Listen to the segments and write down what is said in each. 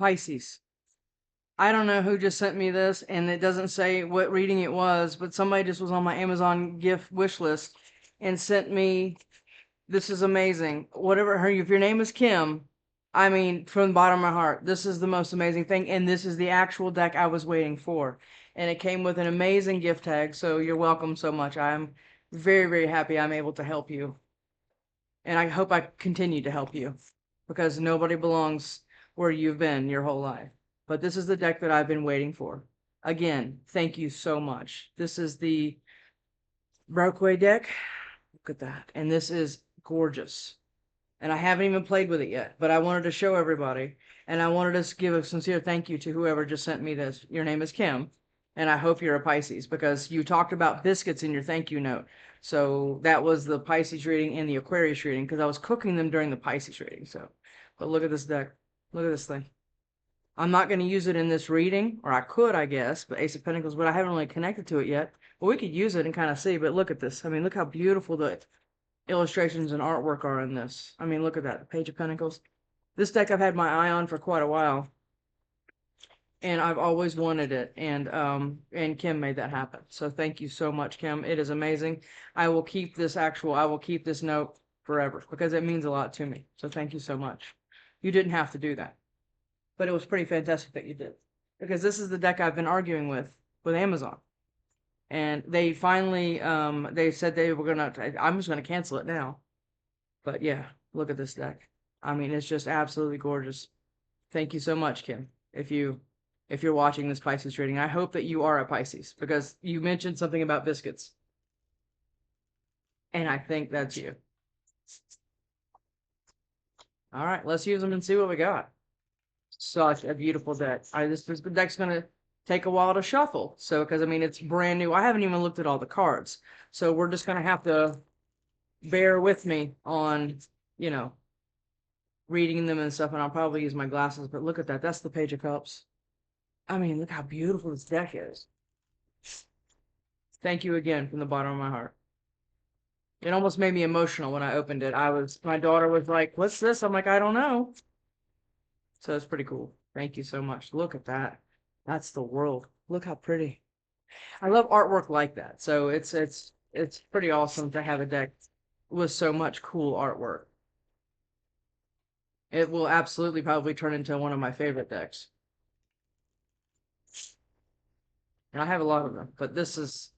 Pisces. I don't know who just sent me this, and it doesn't say what reading it was, but somebody just was on my Amazon gift wish list and sent me, this is amazing. Whatever her, if your name is Kim, I mean, from the bottom of my heart, this is the most amazing thing, and this is the actual deck I was waiting for. And it came with an amazing gift tag, so you're welcome so much. I'm very, very happy I'm able to help you. And I hope I continue to help you, because nobody belongs where you've been your whole life. But this is the deck that I've been waiting for. Again, thank you so much. This is the Brockway deck. Look at that. And this is gorgeous. And I haven't even played with it yet, but I wanted to show everybody. And I wanted to give a sincere thank you to whoever just sent me this. Your name is Kim, and I hope you're a Pisces, because you talked about biscuits in your thank you note. So that was the Pisces reading and the Aquarius reading, because I was cooking them during the Pisces reading. So, but look at this deck. Look at this thing. I'm not going to use it in this reading, or I could, I guess, but Ace of Pentacles, but I haven't really connected to it yet. Well, we could use it and kind of see, but look at this. I mean, look how beautiful the illustrations and artwork are in this. I mean, look at that. Page of Pentacles. This deck I've had my eye on for quite a while, and I've always wanted it, and Kim made that happen. So thank you so much, Kim. It is amazing. I will keep this note forever, because it means a lot to me. So thank you so much. You didn't have to do that, but it was pretty fantastic that you did, because this is the deck I've been arguing with Amazon. And they finally, they said they were I'm just gonna cancel it now. But yeah, look at this deck. I mean, it's just absolutely gorgeous. Thank you so much, Kim. If you're watching this Pisces reading, I hope that you are a Pisces, because you mentioned something about biscuits. And I think that's you. All right, let's use them and see what we got. Such a beautiful deck. This deck's gonna take a while to shuffle. So, because I mean, it's brand new. I haven't even looked at all the cards. So we're just gonna have to bear with me on, reading them and stuff. And I'll probably use my glasses, but look at that. That's the Page of Cups. I mean, look how beautiful this deck is. Thank you again from the bottom of my heart. It almost made me emotional when I opened it. My daughter was like, "What's this?" I'm like, "I don't know." So it's pretty cool. Thank you so much. Look at that. That's the world. Look how pretty. I love artwork like that. So it's pretty awesome to have a deck with so much cool artwork. It will absolutely probably turn into one of my favorite decks. And I have a lot of them, but this is,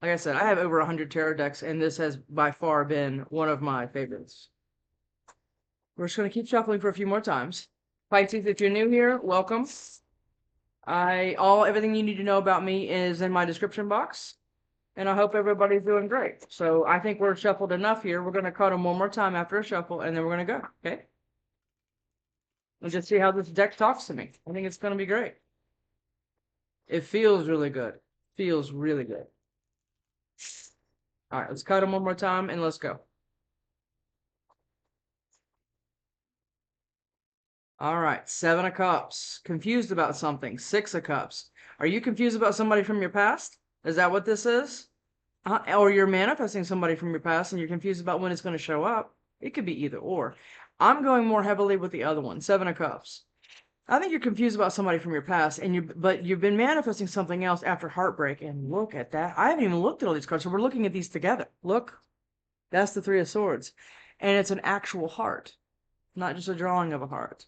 like I said, I have over 100 tarot decks, and this has by far been one of my favorites. We're just going to keep shuffling for a few more times. Pisces, if you're new here, welcome. Everything you need to know about me is in my description box, and I hope everybody's doing great. So I think we're shuffled enough here. We're going to cut them one more time after a shuffle, and then we're going to go, okay? Let's just see how this deck talks to me. I think it's going to be great. It feels really good. Feels really good. All right, let's cut them one more time, and let's go. All right, 7 of Cups. Confused about something. 6 of Cups. Are you confused about somebody from your past? Is that what this is? Or you're manifesting somebody from your past and you're confused about when it's going to show up? It could be either or. I'm going more heavily with the other one, 7 of Cups. I think you're confused about somebody from your past, but you've been manifesting something else after heartbreak. And look at that. I haven't even looked at all these cards, so we're looking at these together. Look, that's the 3 of Swords. And it's an actual heart, not just a drawing of a heart.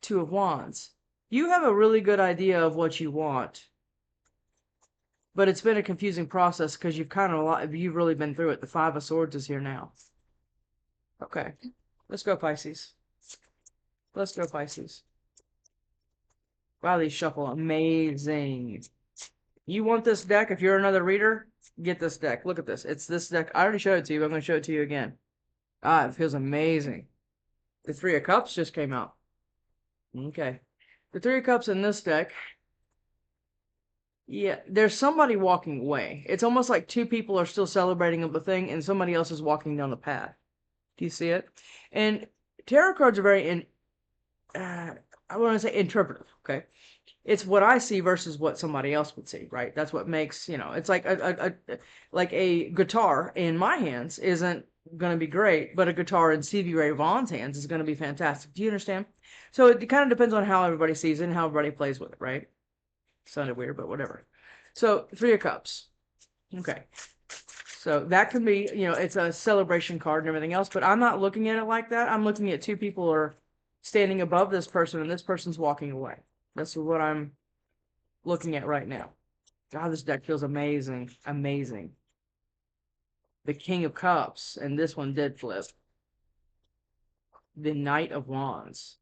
2 of Wands. You have a really good idea of what you want, but it's been a confusing process because you've really been through it. The 5 of Swords is here now. Okay, let's go Pisces. Let's go Pisces. Wow, these shuffle amazing. You want this deck? If you're another reader, get this deck. Look at this. It's this deck. I already showed it to you, but I'm going to show it to you again. Ah, it feels amazing. The 3 of Cups just came out. Okay. The 3 of Cups in this deck. Yeah, there's somebody walking away. It's almost like 2 people are still celebrating a thing and somebody else is walking down the path. Do you see it? And tarot cards are very I want to say interpretive, okay? It's what I see versus what somebody else would see, right? That's what makes, it's like like a guitar in my hands isn't going to be great, but a guitar in Stevie Ray Vaughan's hands is going to be fantastic. Do you understand? So it kind of depends on how everybody sees it and how everybody plays with it, right? Sounded weird, but whatever. So, Three of Cups. Okay. So that can be, it's a celebration card and everything else, but I'm not looking at it like that. I'm looking at two people are standing above this person and this person's walking away. That's what I'm looking at right now. God, this deck feels amazing. Amazing. The King of Cups, and this one did flip. The Knight of Wands.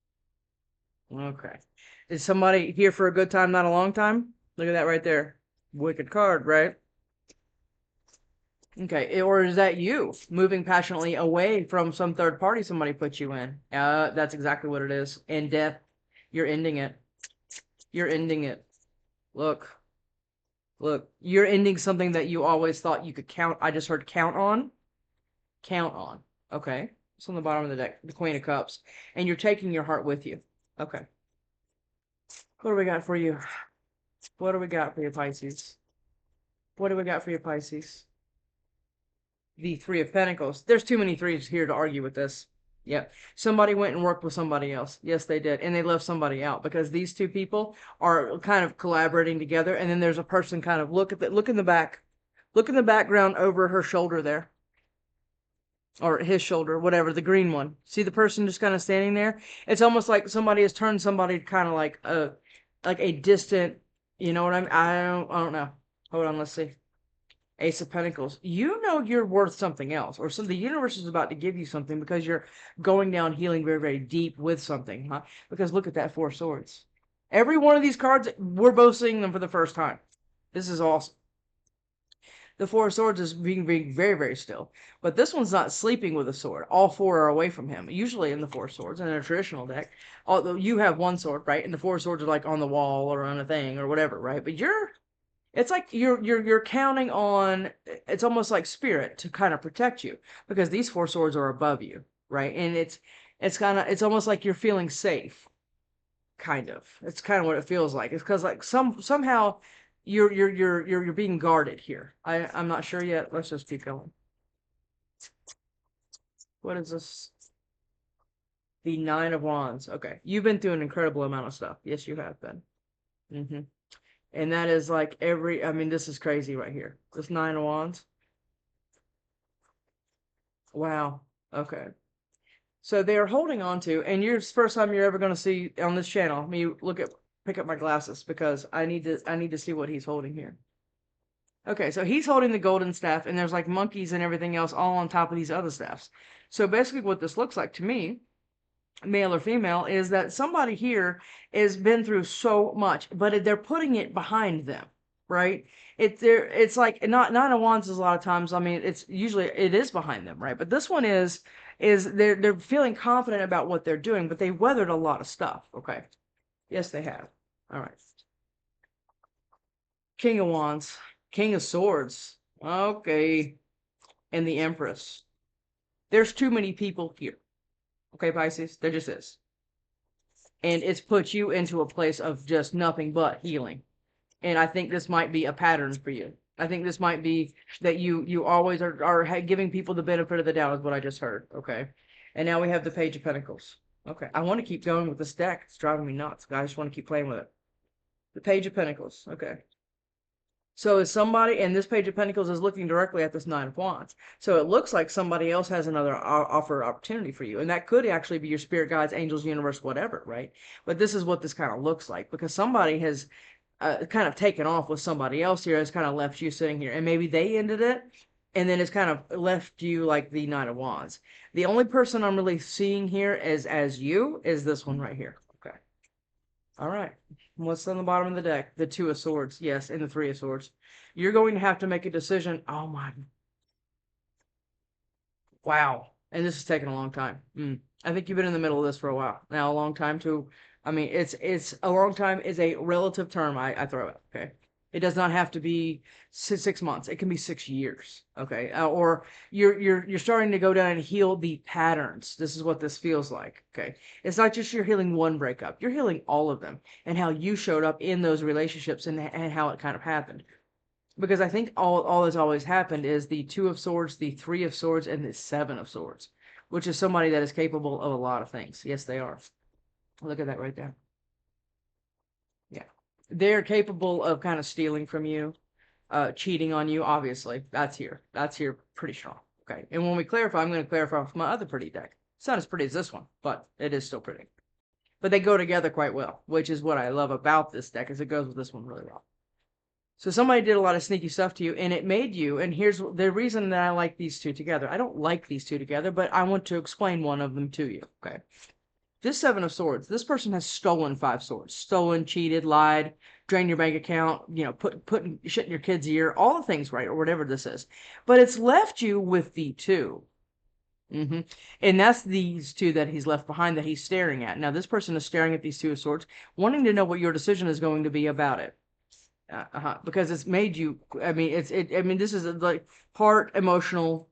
Okay. Is somebody here for a good time, not a long time? Look at that right there. Wicked card, right? Okay, or is that you moving passionately away from some third party somebody put you in? That's exactly what it is. In death, you're ending it. You're ending it. Look, you're ending something that you always thought you could count. I just heard count on. Count on. Okay, it's on the bottom of the deck, the Queen of Cups. And you're taking your heart with you. Okay. What do we got for you? What do we got for you, Pisces? What do we got for you, Pisces? The Three of Pentacles. There's too many threes here to argue with this. Yep. Somebody went and worked with somebody else. Yes, they did. And they left somebody out because these two people are kind of collaborating together. And then there's a person kind of look in the back. Look in the background over her shoulder there. Or his shoulder, whatever, the green one. See the person just kind of standing there? It's almost like somebody has turned somebody kind of like a distant, you know what I mean? I don't know. Hold on, let's see. Ace of Pentacles. You know you're worth something else, or the universe is about to give you something because you're going down healing very, very deep with something, huh? Because look at that Four of Swords. Every one of these cards, we're both seeing them for the first time. This is awesome. The Four of Swords is being very, very still. But this one's not sleeping with a sword. All four are away from him. Usually in the Four of Swords, in a traditional deck, although you have one sword, right? And the Four of Swords are like on the wall or on a thing or whatever, right? But it's like you're counting on, it's almost like spirit to kind of protect you because these Four Swords are above you, right? And it's almost like you're feeling safe, kind of. It's kind of what it feels like. It's because like somehow you're being guarded here. I'm not sure yet. Let's just keep going. What is this? The Nine of Wands. Okay, you've been through an incredible amount of stuff. Yes, you have been. And that is like I mean, this is crazy right here. This Nine of Wands. Wow. Okay. So they are holding on to, and you're the first time you're ever going to see on this channel me pick up my glasses because I need to see what he's holding here. Okay, so he's holding the golden staff, and there's like monkeys and everything else all on top of these other staffs. So basically what this looks like to me, male or female, is that somebody here has been through so much, but they're putting it behind them, right? It's like not Nine of Wands is a lot of times, I mean, it's usually it is behind them, right? But this one is they're feeling confident about what they're doing, but they weathered a lot of stuff. Okay. Yes, they have. All right. King of Wands, King of Swords. Okay. And the Empress. There's too many people here. Okay, Pisces? There just is. And it's put you into a place of just nothing but healing. And I think this might be a pattern for you. I think this might be that you always are giving people the benefit of the doubt is what I just heard. Okay. And now we have the Page of Pentacles. Okay. I want to keep going with this deck. It's driving me nuts. I just want to keep playing with it. The Page of Pentacles. Okay. So is somebody, and this Page of Pentacles is looking directly at this Nine of Wands. So it looks like somebody else has another opportunity for you. And that could actually be your spirit guides, angels, universe, whatever, right? But this is what this kind of looks like because somebody has kind of taken off with somebody else here, has kind of left you sitting here. And maybe they ended it, and then it's kind of left you like the Nine of Wands. The only person I'm really seeing here as you is this one right here. Okay. All right. What's on the bottom of the deck? The Two of Swords. Yes, and the Three of Swords. You're going to have to make a decision. Oh, my. Wow. And this is taking a long time. I think you've been in the middle of this for a while. Now, a long time to... I mean, it's a long time is a relative term I throw out, okay? It does not have to be 6 months. It can be 6 years. Okay. Or you're starting to go down and heal the patterns. This is what this feels like. Okay. It's not just you're healing one breakup. You're healing all of them and how you showed up in those relationships and how it kind of happened. Because I think all that's always happened is the Two of Swords, the Three of Swords, and the Seven of Swords, which is somebody that is capable of a lot of things. Yes, they are. Look at that right there. Yeah. They're capable of kind of stealing from you, cheating on you, obviously. That's here. That's here pretty strong. Okay. And when we clarify, I'm going to clarify with my other pretty deck. It's not as pretty as this one, but it is still pretty. But they go together quite well, which is what I love about this deck, is it goes with this one really well. So somebody did a lot of sneaky stuff to you, and it made you, and here's the reason that I like these two together. I don't like these two together, but I want to explain one of them to you, okay? This Seven of Swords, this person has stolen 5 swords. Stolen, cheated, lied, drained your bank account, putting shit in your kid's ear, all the things, right, or whatever this is. But it's left you with the two. And that's these two that he's left behind that he's staring at. Now, this person is staring at these Two of Swords, wanting to know what your decision is going to be about it. Because it's made you, I mean, this is like heart, emotional,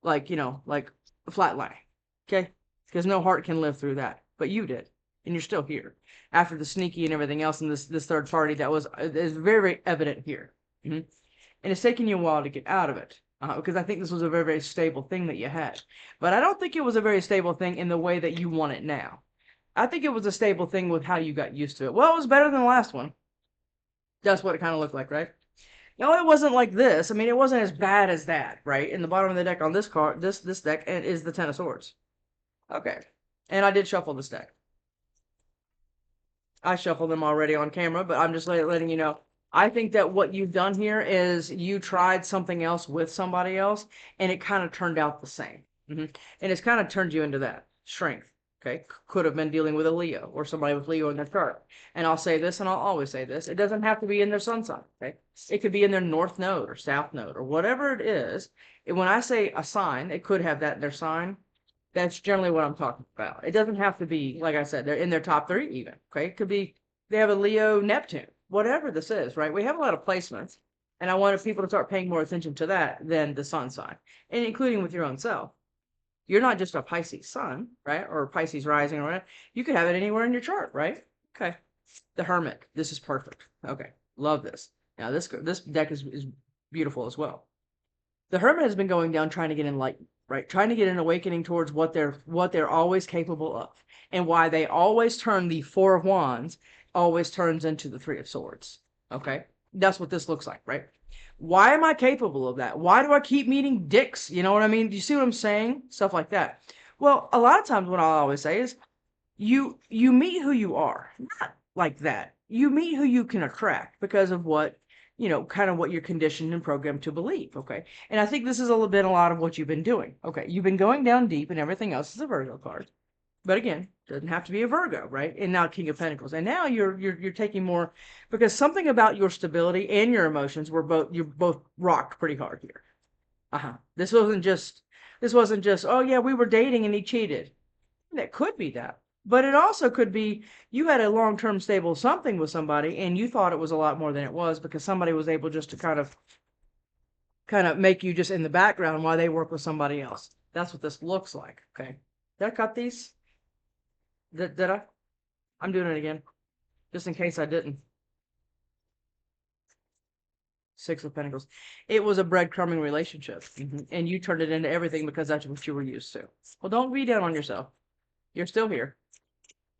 like flatline. Okay? Because no heart can live through that. But you did. And you're still here. After the sneaky and everything else and this third party that is very, very evident here. And it's taken you a while to get out of it. Because I think this was a very, very stable thing that you had. But I don't think it was a very stable thing in the way that you want it now. I think it was a stable thing with how you got used to it. Well, it was better than the last one. That's what it kind of looked like, right? No, it wasn't like this. I mean, it wasn't as bad as that, right? In the bottom of the deck on this card, this deck is the Ten of Swords. Okay. And I did shuffle this deck. I shuffled them already on camera, but I'm just letting you know. I think that what you've done here is you tried something else with somebody else, and it kind of turned out the same. And it's kind of turned you into that strength. Okay, could have been dealing with a Leo or somebody with Leo in their chart. And I'll say this, and I'll always say this. It doesn't have to be in their sun sign. Okay, it could be in their north node or south node or whatever it is. And when I say a sign, it could have that in their sign. That's generally what I'm talking about. It doesn't have to be, like I said, they're in their top 3 even. Okay, it could be they have a Leo Neptune, whatever this is, right? We have a lot of placements, and I wanted people to start paying more attention to that than the sun sign, and including with your own self. You're not just a Pisces sun, right? Or Pisces rising or whatever. You could have it anywhere in your chart, right? Okay. The Hermit. This is perfect. Okay. Love this. Now, this deck is beautiful as well. The Hermit has been going down trying to get enlightened, right? Trying to get an awakening towards what they're always capable of. And why they always turn the Four of Wands always turns into the Three of Swords. Okay? That's what this looks like, right? Why am I capable of that? Why do I keep meeting dicks? You know what I mean? Do you see what I'm saying? Stuff like that. Well, a lot of times what I'll always say is you meet who you are. Not like that. You meet who you can attract because of what, kind of what you're conditioned and programmed to believe, okay? And I think this is a lot of what you've been doing. Okay, you've been going down deep and everything else is a Virgo card. But again, doesn't have to be a Virgo, right? And now King of Pentacles. And now you're taking more, because something about your stability and your emotions you're both rocked pretty hard here. This wasn't just, oh yeah, we were dating and he cheated. That could be that. But it also could be you had a long-term stable something with somebody and you thought it was a lot more than it was because somebody was able just to kind of make you just in the background while they work with somebody else. That's what this looks like, okay? Did I cut these? Did I? I'm doing it again, just in case I didn't. Six of Pentacles. It was a breadcrumbing relationship, and you turned it into everything because that's what you were used to. Well, don't be down on yourself. You're still here,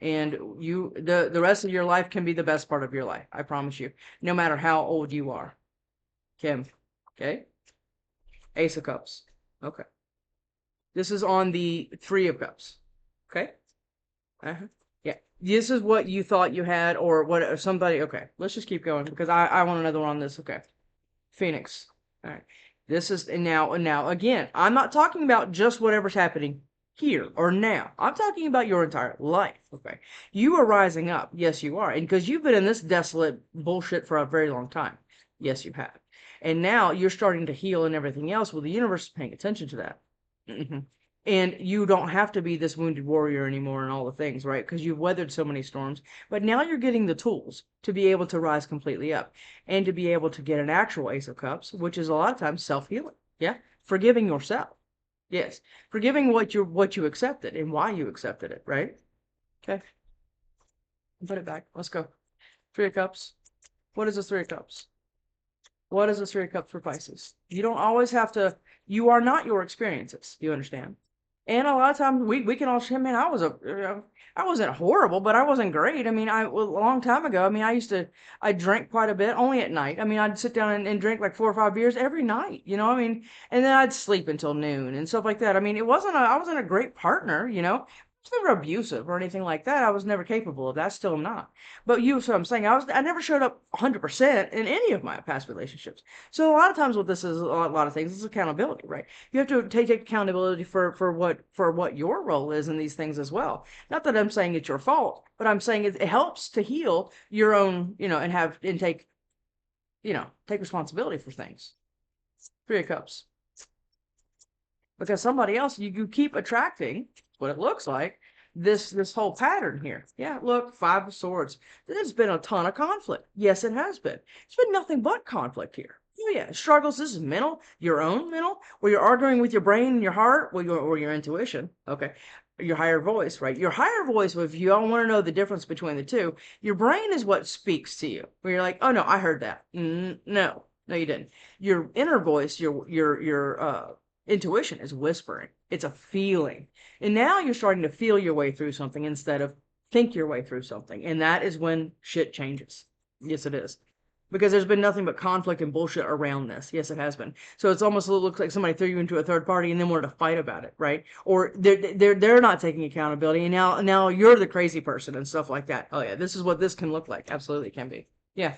and the rest of your life can be the best part of your life. I promise you, no matter how old you are. Kim, okay? Ace of Cups. Okay. This is on the Three of Cups. Okay. Yeah. This is what you thought you had, or what somebody. Okay. Let's just keep going because I want another one on this. Okay. Phoenix. All right. This is now again. I'm not talking about just whatever's happening here or now. I'm talking about your entire life. Okay. You are rising up. Yes, you are, and because you've been in this desolate bullshit for a very long time. Yes, you have. And now you're starting to heal and everything else. Well, the universe is paying attention to that. And you don't have to be this wounded warrior anymore and all the things, right? Because you've weathered so many storms. But now you're getting the tools to be able to rise completely up and to be able to get an actual Ace of Cups, which is a lot of times self-healing. Yeah. Forgiving yourself. Yes. Forgiving what you accepted and why you accepted it, right? Okay. Put it back. Let's go. Three of Cups. What is the Three of Cups? What is the Three of Cups for Pisces? You don't always have to, you are not your experiences. You understand? And a lot of times we can all say, man, I wasn't horrible, but I wasn't great. I mean, a long time ago, I mean, I drank quite a bit, only at night. I mean, I'd sit down and drink like 4 or 5 beers every night, I mean, and then I'd sleep until noon and stuff like that. I mean, I wasn't a great partner, I was never abusive or anything like that. I was never capable of that. Still am not. But so I'm saying I never showed up 100% in any of my past relationships. So a lot of times with this is a lot of things. It's accountability, right? You have to take accountability for what your role is in these things as well. Not that I'm saying it's your fault, but I'm saying it helps to heal your own, and take responsibility for things. Three of Cups. Because somebody else, you keep attracting what it looks like, this whole pattern here. Yeah, look, Five of Swords. There's been a ton of conflict. Yes, it has been. It's been nothing but conflict here. Oh yeah, struggles. This is mental, your own mental, where you're arguing with your brain and your heart, or your intuition. Okay, your higher voice, right? Your higher voice, if you all want to know the difference between the two, your brain is what speaks to you. Where you're like, oh no, I heard that. No, you didn't. Your inner voice, your intuition is whispering. It's a feeling. And now you're starting to feel your way through something instead of think your way through something. And that is when shit changes. Yes, it is. Because there's been nothing but conflict and bullshit around this. Yes, it has been. So it's almost looks like somebody threw you into a third party and then wanted to fight about it, right? Or they're not taking accountability, and now you're the crazy person and stuff like that. Oh yeah, this is what this can look like. Absolutely can be. Yeah.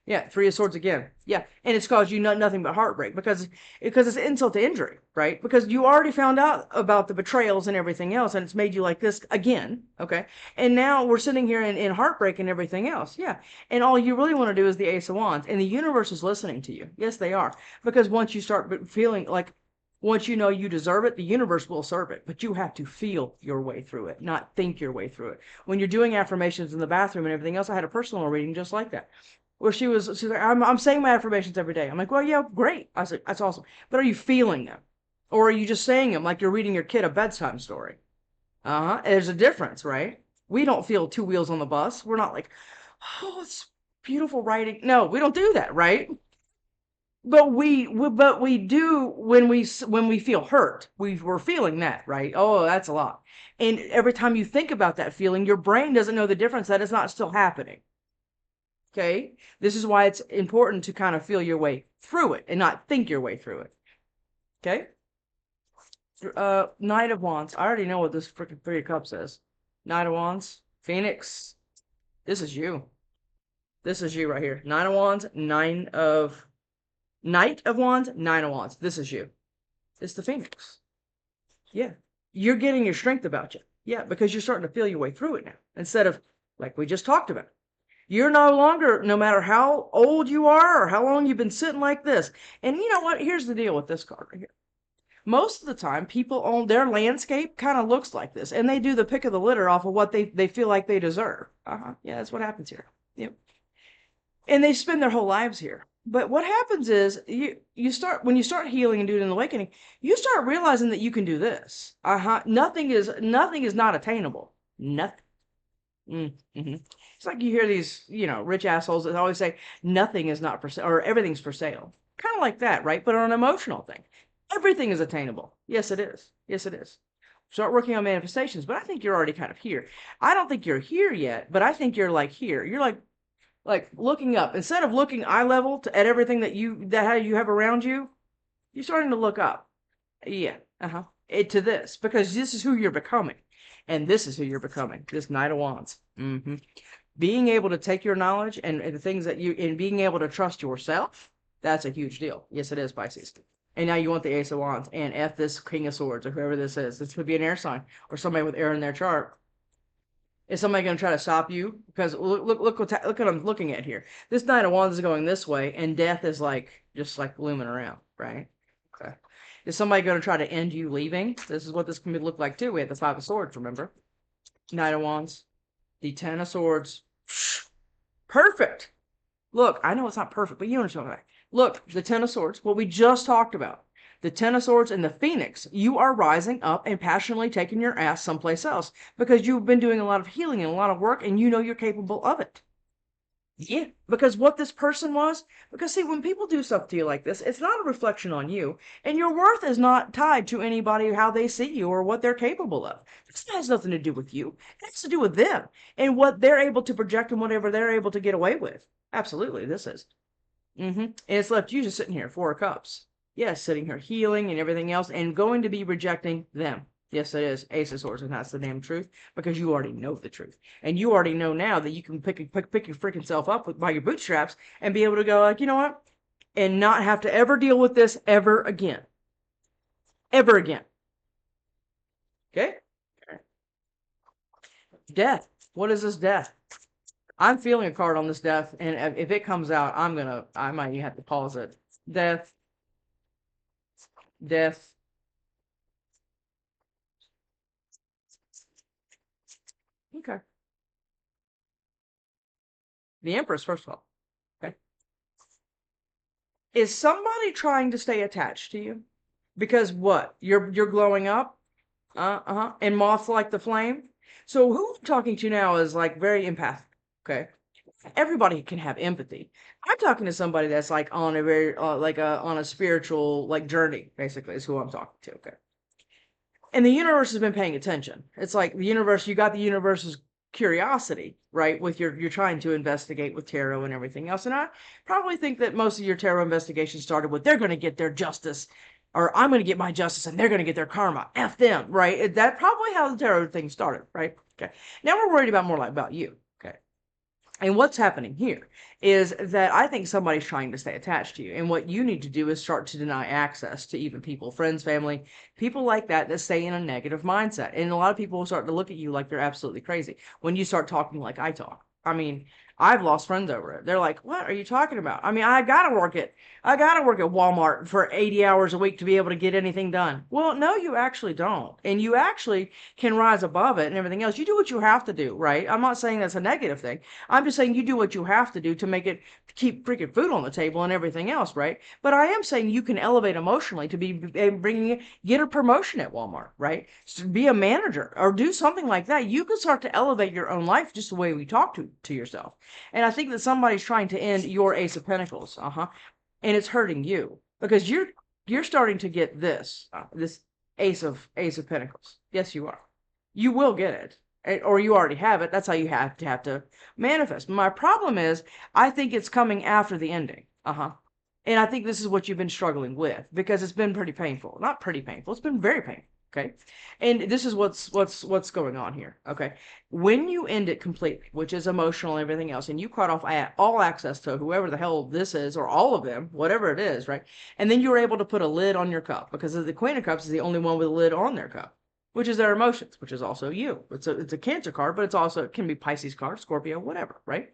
Yeah, Three of Swords again. Yeah, and it's caused you nothing but heartbreak because it's insult to injury, right? Because you already found out about the betrayals and everything else, and it's made you like this again, okay? And now we're sitting here in heartbreak and everything else, yeah. And all you really want to do is the Ace of Wands, and the universe is listening to you. Yes, they are, because once you start feeling like, once you know you deserve it, the universe will serve it, but you have to feel your way through it, not think your way through it. When you're doing affirmations in the bathroom and everything else, I had a personal reading just like that where she's like, I'm saying my affirmations every day. I'm like, well, yeah, great. I said, that's awesome. But are you feeling them? Or are you just saying them like you're reading your kid a bedtime story? There's a difference, right? We don't feel two wheels on the bus. We're not like, oh, it's beautiful writing. No, we don't do that, right? But we do when we feel hurt. We're feeling that, right? Oh, that's a lot. And every time you think about that feeling, your brain doesn't know the difference that it's not still happening. Okay, this is why it's important to kind of feel your way through it and not think your way through it. Okay, Knight of Wands. I already know what this freaking Three of Cups is. Knight of Wands, Phoenix. This is you. This is you right here. Knight of Wands, Nine of Wands, Nine of Wands. This is you. It's the Phoenix. Yeah, you're getting your strength about you. Yeah, because you're starting to feel your way through it now instead of like we just talked about. You're no longer, no matter how old you are or how long you've been sitting like this. And you know what? Here's the deal with this card right here. Most of the time, people own their landscape kind of looks like this, and they do the pick of the litter off of what they feel like they deserve. Yeah, that's what happens here. Yep. And they spend their whole lives here. But what happens is when you start healing and doing an awakening, you start realizing that you can do this. Nothing is not attainable. Nothing. Mm-hmm. It's like you hear these, rich assholes that always say nothing is not for sale or everything's for sale. Kind of like that, right? But on an emotional thing. Everything is attainable. Yes, it is. Yes, it is. Start working on manifestations, but I think you're already kind of here. I don't think you're here yet, but I think you're like here. You're like looking up. Instead of looking eye level at everything that you have around you, you're starting to look up. Yeah. To this, because this is who you're becoming. And this is who you're becoming, this Knight of Wands. Being able to take your knowledge and the things that and being able to trust yourself, that's a huge deal. Yes, it is, Pisces. And now you want the Ace of Wands and F this King of Swords or whoever this is. This could be an air sign or somebody with air in their chart. Is somebody going to try to stop you? Because look what I'm looking at here. This Knight of Wands is going this way, and death is just looming around, right? Okay. Is somebody going to try to end you leaving? This is what this can look like too. We have the Five of Swords, remember? Knight of Wands, the Ten of Swords. Perfect. Look, I know it's not perfect, but you understand what I'm saying. Look, the Ten of Swords, what we just talked about. The Ten of Swords and the Phoenix. You are rising up and passionately taking your ass someplace else because you've been doing a lot of healing and a lot of work and you know you're capable of it. Yeah, because what this person was, because see, when people do stuff to you like this, it's not a reflection on you, and your worth is not tied to anybody, how they see you or what they're capable of. This has nothing to do with you. It has to do with them and what they're able to project and whatever they're able to get away with. Absolutely, this is. And it's left you just sitting here, Four of Cups. Yes, sitting here healing and everything else, and going to be rejecting them. Yes, it is Ace of Swords, and that's the damn truth because you already know the truth, and you already know now that you can pick your freaking self up by your bootstraps and be able to go like, you know what, and not have to ever deal with this ever again, ever again. Okay. Death. What is this death? I'm feeling a card on this death, and if it comes out, I might have to pause it. Death. Death. Okay. The Empress, first of all. Okay. Is somebody trying to stay attached to you? Because what? You're glowing up? And moths like the flame? So who I'm talking to now is like very empathic. Okay. Everybody can have empathy. I'm talking to somebody that's like on a very on a spiritual like journey, basically, is who I'm talking to. Okay. And the universe has been paying attention. It's like the universe, you got the universe's curiosity, right? With you're trying to investigate with tarot and everything else. And I probably think that most of your tarot investigations started with they're going to get their justice, or I'm going to get my justice and they're going to get their karma. F them, right? That's probably how the tarot thing started, right? Okay. Now we're worried about more like about you. Okay. And what's happening here is that I think somebody's trying to stay attached to you. And what you need to do is start to deny access to even people, friends, family, people like that stay in a negative mindset. And a lot of people will start to look at you like they're absolutely crazy when you start talking like I talk. I mean, I've lost friends over it. They're like, what are you talking about? I mean, I gotta work at Walmart for 80 hours a week to be able to get anything done. Well, no, you actually don't. And you actually can rise above it and everything else. You do what you have to do, right? I'm not saying that's a negative thing. I'm just saying you do what you have to do to make it, to keep freaking food on the table and everything else, right? But I am saying you can elevate emotionally to be get a promotion at Walmart, right? So be a manager or do something like that. You can start to elevate your own life just the way we talk to yourself. And I think that somebody's trying to end your Ace of Pentacles, and it's hurting you because you're starting to get this Ace of Pentacles. Yes, you are. You will get it, or you already have it. That's how you have to manifest. My problem is, I think it's coming after the ending. And I think this is what you've been struggling with because it's been pretty painful. Not pretty painful. It's been very painful. Okay. And this is what's going on here. Okay. When you end it completely, which is emotional and everything else, and you cut off all access to whoever the hell this is, or all of them, whatever it is, right? And then you're able to put a lid on your cup because the Queen of Cups is the only one with a lid on their cup, which is their emotions, which is also you. It's a Cancer card, but it can be Pisces card, Scorpio, whatever, right?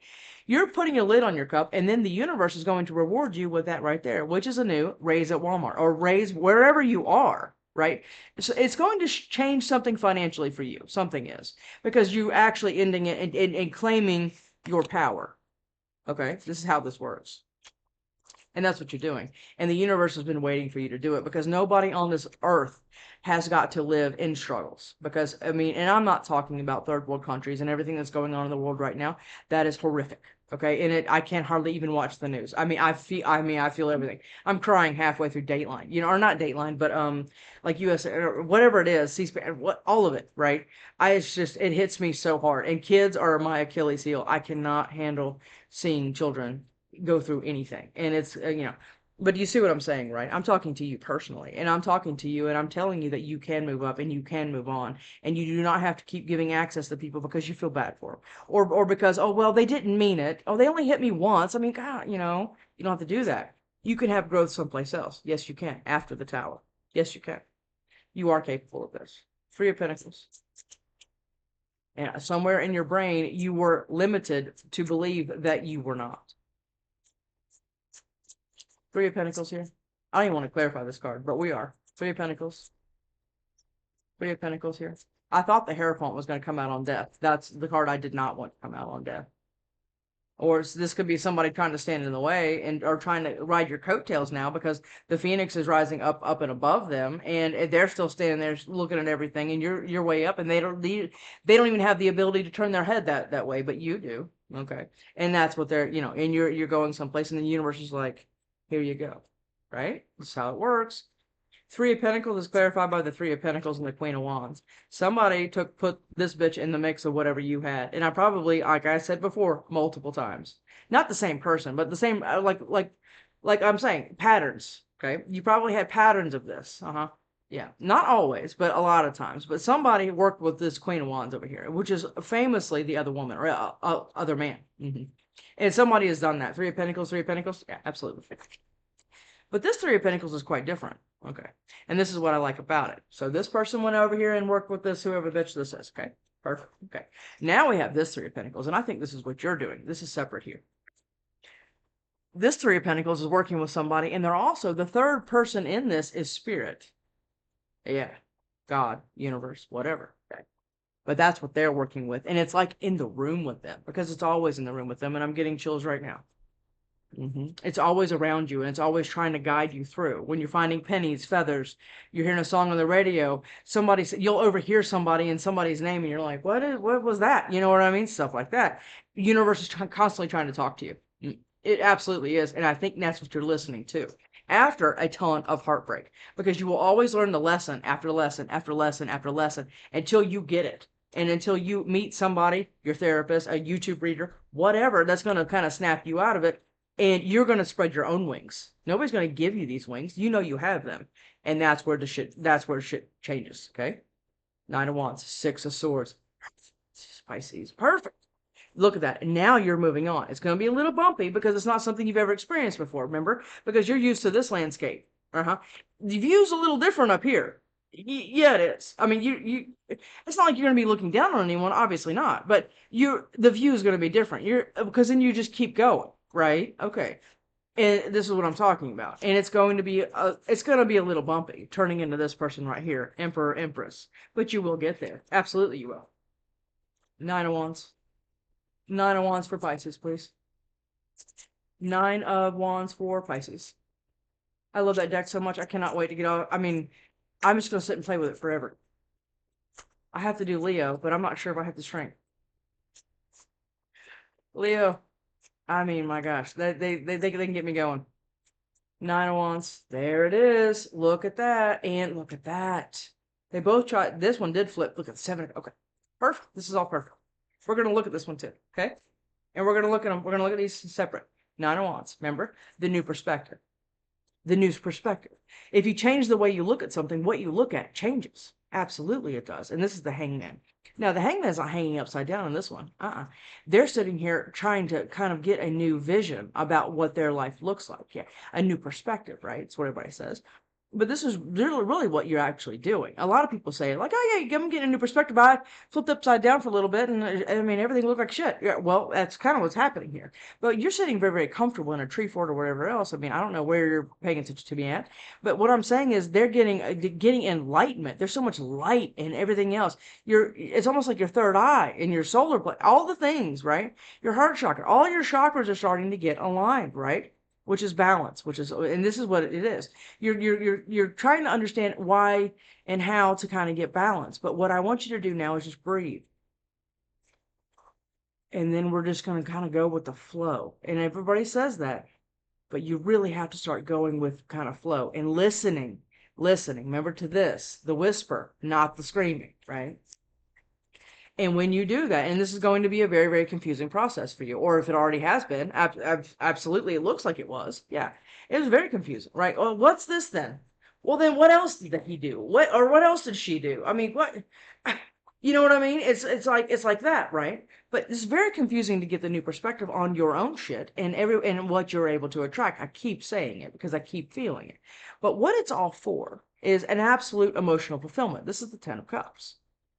You're putting a lid on your cup, and then the universe is going to reward you with that right there, which is a new raise at Walmart or raise wherever you are, right? So it's going to change something financially for you. Something is because you actually ending it and claiming your power. Okay, this is how this works. And that's what you're doing. And the universe has been waiting for you to do it because nobody on this earth has got to live in struggles. Because, I mean, and I'm not talking about third world countries and everything that's going on in the world right now. That is horrific. Okay. And I can't hardly even watch the news. I feel everything. I'm crying halfway through Dateline, or not Dateline, but, like USA or whatever it is, C-SPAN, all of it. Right. It hits me so hard. And kids are my Achilles heel. I cannot handle seeing children go through anything. And it's, but you see what I'm saying, right? I'm talking to you personally, and I'm talking to you, and I'm telling you that you can move up and you can move on, and you do not have to keep giving access to people because you feel bad for them, or because, oh well, they didn't mean it. Oh, they only hit me once. I mean, God, you don't have to do that. You can have growth someplace else. Yes, you can. After the Tower. Yes, you can. You are capable of this. Three of Pentacles. And somewhere in your brain, you were limited to believe that you were not. Three of Pentacles here. I don't even want to clarify this card, but we are. Three of Pentacles. Three of Pentacles here. I thought the Hierophant was going to come out on death. That's the card I did not want to come out on death. Or this could be somebody trying to stand in the way and or trying to ride your coattails now because the Phoenix is rising up and above them, and they're still standing there looking at everything, and you're way up, and they don't even have the ability to turn their head that way, but you do. Okay, and that's what they're and you're going someplace, and the universe is like, here you go, right? That's how it works. Three of Pentacles is clarified by the Three of Pentacles and the Queen of Wands. Somebody put this bitch in the mix of whatever you had. And I probably, like I said before, multiple times. Not the same person, but the same, like I'm saying, patterns. Okay? You probably had patterns of this. Yeah. Not always, but a lot of times. But somebody worked with this Queen of Wands over here, which is famously the other woman, or other man. And somebody has done that. Three of Pentacles, Three of Pentacles. Yeah, absolutely. But this Three of Pentacles is quite different. Okay. And this is what I like about it. So this person went over here and worked with this, whoever bitch this is. Okay. Perfect. Okay. Now we have this Three of Pentacles. And I think this is what you're doing. This is separate here. This Three of Pentacles is working with somebody. And they're also, the third person in this is Spirit. Yeah. God, universe, whatever. Okay. But that's what they're working with. And it's like in the room with them. Because it's always in the room with them. And I'm getting chills right now. It's always around you, and it's always trying to guide you through. When you're finding pennies, feathers, you're hearing a song on the radio, you'll overhear somebody in somebody's name, and you're like, what was that? You know what I mean? Stuff like that. The universe is constantly trying to talk to you. It absolutely is, and I think that's what you're listening to. After a ton of heartbreak, because you will always learn the lesson after lesson after lesson after lesson until you get it. And until you meet somebody, your therapist, a YouTube reader, whatever, that's going to kind of snap you out of it. And you're going to spread your own wings. Nobody's going to give you these wings. You know you have them. And that's where shit changes, okay? Nine of Wands, Six of Swords, Pisces. Perfect. Look at that. And now you're moving on. It's going to be a little bumpy because it's not something you've ever experienced before, remember? Because you're used to this landscape. The view's a little different up here. Yeah, it is. I mean, it's not like you're going to be looking down on anyone, obviously not. But the view is going to be different. Because then you just keep going. Right? Okay. And this is what I'm talking about. And it's going to be a little bumpy, turning into this person right here, Emperor, Empress. But you will get there. Absolutely you will. Nine of Wands. Nine of Wands for Pisces, please. Nine of Wands for Pisces. I love that deck so much. I cannot wait to get out. I mean, I'm just going to sit and play with it forever. I have to do Leo, but I'm not sure if I have the strength. Leo. I mean, my gosh, they can get me going. Nine of Wands. There it is. Look at that. And look at that. They both tried. This one did flip. Look at the seven. Okay. Perfect. This is all perfect. We're going to look at this one too. Okay. And we're going to look at them. We're going to look at these separate. Nine of Wands. Remember? The new perspective. The new perspective. If you change the way you look at something, what you look at changes. Absolutely it does. And this is the Hangman. Now, the Hangman is not hanging upside down in this one. They're sitting here trying to kind of get a new vision about what their life looks like. Yeah, a new perspective, right? It's what everybody says. But this is really what you're actually doing. A lot of people say, like, oh, yeah, I'm getting a new perspective. I flipped upside down for a little bit, and I mean, everything looked like shit. Yeah, well, that's kind of what's happening here. But you're sitting very, very comfortable in a tree fort or whatever else. I mean, I don't know where you're paying attention to me at. But what I'm saying is they're getting enlightenment. There's so much light and everything else. It's almost like your third eye and your solar plexus, all the things, right? Your heart chakra, all your chakras are starting to get aligned, right? Which is balance, and this is what it is. You're trying to understand why and how to kind of get balance. But what I want you to do now is just breathe. And then we're just going to kind of go with the flow. And everybody says that, but you really have to start going with kind of flow and listening. Remember to this, the whisper, not the screaming, right? And when you do that, and this is going to be a very, very confusing process for you, or if it already has been, absolutely, it looks like it was. Yeah, it was very confusing, right? Well, what's this then? Well, then what else did he do? What else did she do? I mean, what? You know what I mean? It's like that, right? But it's very confusing to get the new perspective on your own shit and what you're able to attract. I keep saying it because I keep feeling it. But what it's all for is an absolute emotional fulfillment. This is the Ten of Cups.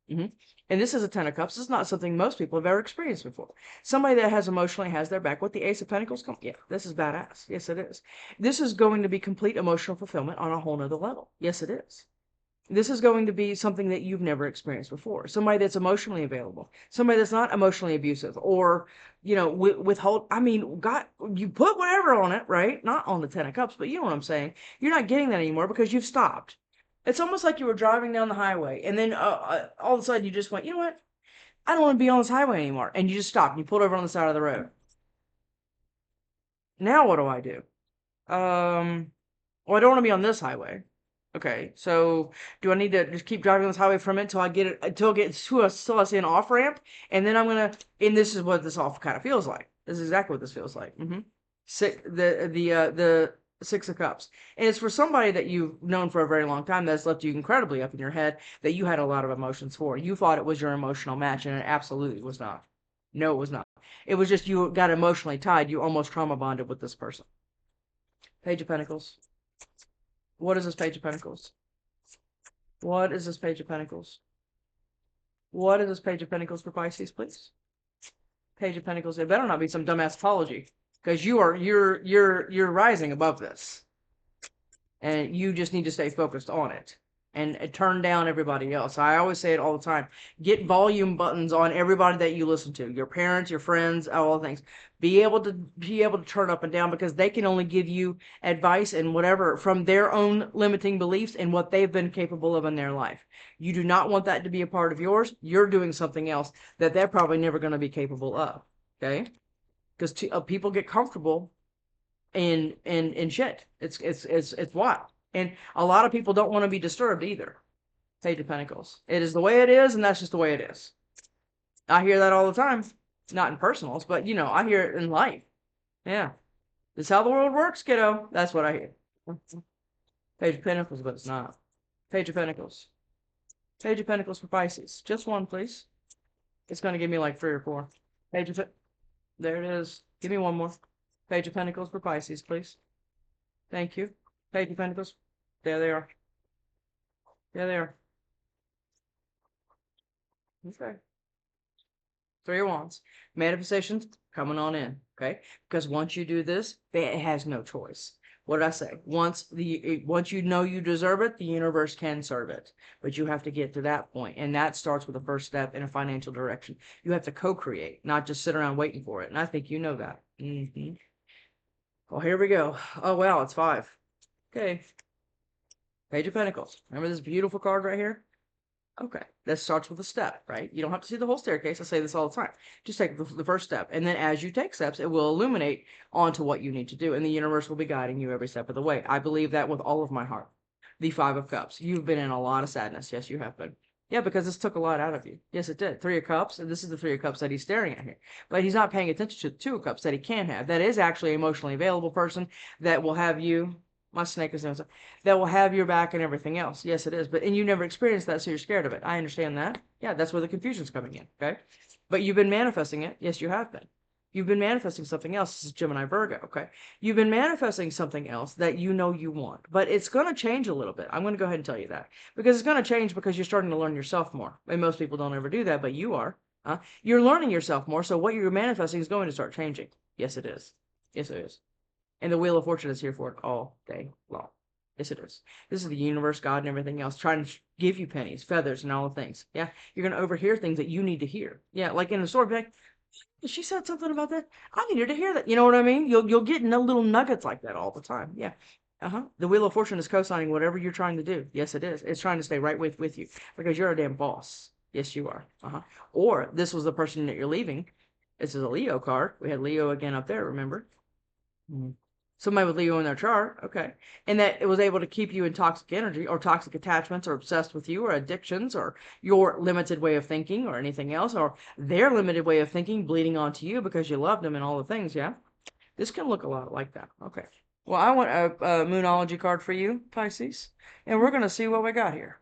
And this is a Ten of Cups. This is not something most people have ever experienced before. Somebody that has emotionally has their back. With the Ace of Pentacles, yeah, this is badass. Yes, it is. This is going to be complete emotional fulfillment on a whole nother level. Yes, it is. This is going to be something that you've never experienced before. Somebody that's emotionally available. Somebody that's not emotionally abusive or, withhold. I mean, God, you put whatever on it, right? Not on the Ten of Cups, but you know what I'm saying. You're not getting that anymore because you've stopped. It's almost like you were driving down the highway and then all of a sudden you just went, you know what? I don't want to be on this highway anymore. And you just stopped and you pulled over on the side of the road. Now what do I do? Well, I don't want to be on this highway. Okay, so do I need to just keep driving this highway from it until I get it until it gets to a still I see an off ramp, and then I'm gonna and this is what this off kind of feels like. This is exactly what this feels like. The Six of Cups, and it's for somebody that you've known for a very long time that's left you incredibly up in your head that you had a lot of emotions for. You thought it was your emotional match, and it absolutely was not. No, it was not. It was just you got emotionally tied. You almost trauma bonded with this person. Page of Pentacles. What is this Page of Pentacles? What is this Page of Pentacles? What is this Page of Pentacles for Pisces, please? Page of Pentacles. It better not be some dumbass apology, because you're rising above this, and you just need to stay focused on it and turn down everybody else. I always say it all the time. Get volume buttons on everybody that you listen to, your parents, your friends, all the things. Be able to turn up and down, because they can only give you advice and whatever from their own limiting beliefs and what they've been capable of in their life. You do not want that to be a part of yours. You're doing something else that they're probably never going to be capable of. Okay? Because people get comfortable in shit. It's wild. And a lot of people don't want to be disturbed either. Page of Pentacles. It is the way it is, and that's just the way it is. I hear that all the time. Not in personals, but I hear it in life. Yeah. This is how the world works, kiddo. That's what I hear. Page of Pentacles, but it's not. Page of Pentacles. Page of Pentacles for Pisces. Just one, please. It's going to give me like 3 or 4. Page of There it is. Give me one more. Page of Pentacles for Pisces, please. Thank you. Page of Pentacles. There they are. There they are. Okay. 3 of Wands. Manifestations coming on in. Okay. Because once you do this, it has no choice. What did I say? Once you know you deserve it, the universe can serve it. But you have to get to that point. And that starts with the first step in a financial direction. You have to co-create, not just sit around waiting for it. And I think you know that. Well, here we go. Oh, wow. It's 5. Okay. Page of Pentacles. Remember this beautiful card right here? Okay. That starts with a step, right? You don't have to see the whole staircase. I say this all the time. Just take the first step. And then as you take steps, it will illuminate onto what you need to do. And the universe will be guiding you every step of the way. I believe that with all of my heart. The 5 of Cups. You've been in a lot of sadness. Yes, you have been. Yeah, because this took a lot out of you. Yes, it did. 3 of Cups. And this is the 3 of Cups that he's staring at here. But he's not paying attention to the 2 of Cups that he can have. That is actually an emotionally available person that will have you. My snake is that will have your back and everything else. Yes, it is. And you never experienced that, so you're scared of it. I understand that. Yeah, that's where the confusion's coming in. Okay. But you've been manifesting it. Yes, you have been. You've been manifesting something else. This is Gemini Virgo. Okay. You've been manifesting something else that you know you want. But it's going to change a little bit. I'm going to go ahead and tell you that. Because it's going to change because you're starting to learn yourself more. And most people don't ever do that, but you are. You're learning yourself more, so what you're manifesting is going to start changing. Yes, it is. Yes, it is. And the Wheel of Fortune is here for it all day long. Yes, it is. This is the universe, God, and everything else trying to give you pennies, feathers, and all the things. Yeah, you're going to overhear things that you need to hear. Yeah, like in the story, be like, she said something about that. I needed to hear that. You know what I mean? You'll get little nuggets like that all the time. Yeah. The Wheel of Fortune is co-signing whatever you're trying to do. Yes, it is. It's trying to stay right with you because you're a damn boss. Yes, you are. Or this was the person that you're leaving. This is a Leo card. We had Leo again up there, remember? Somebody with Leo in their chart, okay, and that it was able to keep you in toxic energy or toxic attachments or obsessed with you or addictions or your limited way of thinking or anything else or their limited way of thinking bleeding onto you because you loved them and all the things, yeah? This can look a lot like that, okay. Well, I want a Moonology card for you, Pisces, and we're going to see what we got here.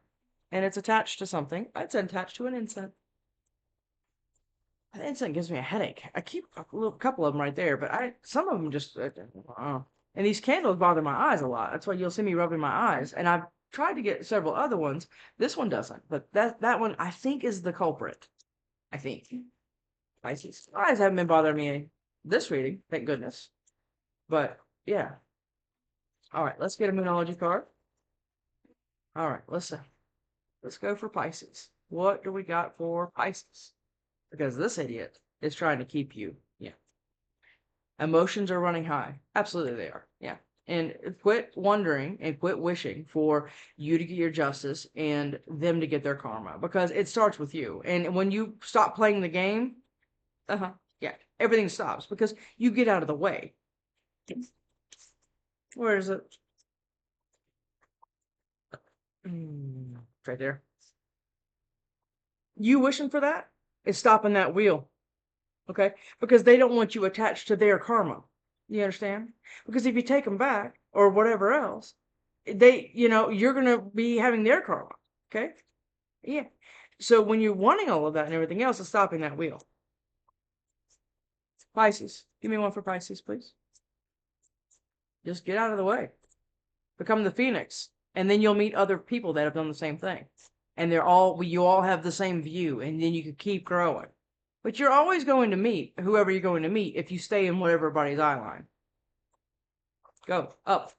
And it's attached to something. It's attached to an incense. The incense gives me a headache. I keep a couple of them right there, but some of them just, and these candles bother my eyes a lot. That's why you'll see me rubbing my eyes. And I've tried to get several other ones. This one doesn't, but that one I think is the culprit. I think. Pisces. Eyes haven't been bothering me this reading, thank goodness. But yeah. All right, let's get a Moonology card. All right, listen. Let's go for Pisces. What do we got for Pisces? Because this idiot is trying to keep you. Yeah. Emotions are running high. Absolutely they are. Yeah. And quit wondering and quit wishing for you to get your justice and them to get their karma, because it starts with you. And when you stop playing the game, yeah, everything stops because you get out of the way. Where is it? Right there. You wishing for that is stopping that wheel. Okay? Because they don't want you attached to their karma. You understand? Because if you take them back or whatever else, you're going to be having their karma. Okay? Yeah. So when you're wanting all of that and everything else, it's stopping that wheel. Pisces. Give me one for Pisces, please. Just get out of the way. Become the phoenix. And then you'll meet other people that have done the same thing. And you all have the same view, and then you can keep growing. But you're always going to meet whoever you're going to meet if you stay in whatever everybody's eye line. Go up.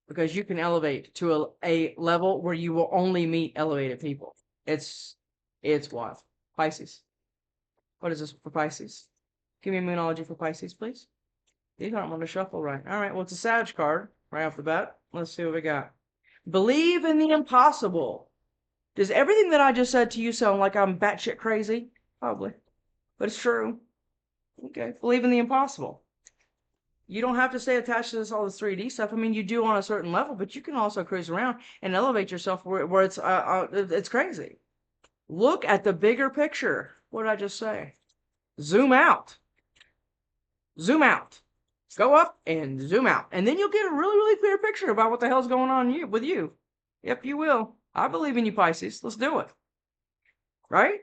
Because you can elevate to a level where you will only meet elevated people. It's wild. Pisces. What is this for Pisces? Give me a Moonology for Pisces, please. These aren't on the shuffle right. All right, well, it's a Sag card right off the bat. Let's see what we got. Believe in the impossible. Does everything that I just said to you sound like I'm batshit crazy? Probably. But it's true. Okay. Believe in the impossible. You don't have to stay attached to all this 3D stuff. I mean, you do on a certain level, but you can also cruise around and elevate yourself where it's crazy. Look at the bigger picture. What did I just say? Zoom out. Zoom out. Go up and zoom out. And then you'll get a really, really clear picture about what the hell's going on with you. Yep, you will. I believe in you, Pisces. Let's do it. Right?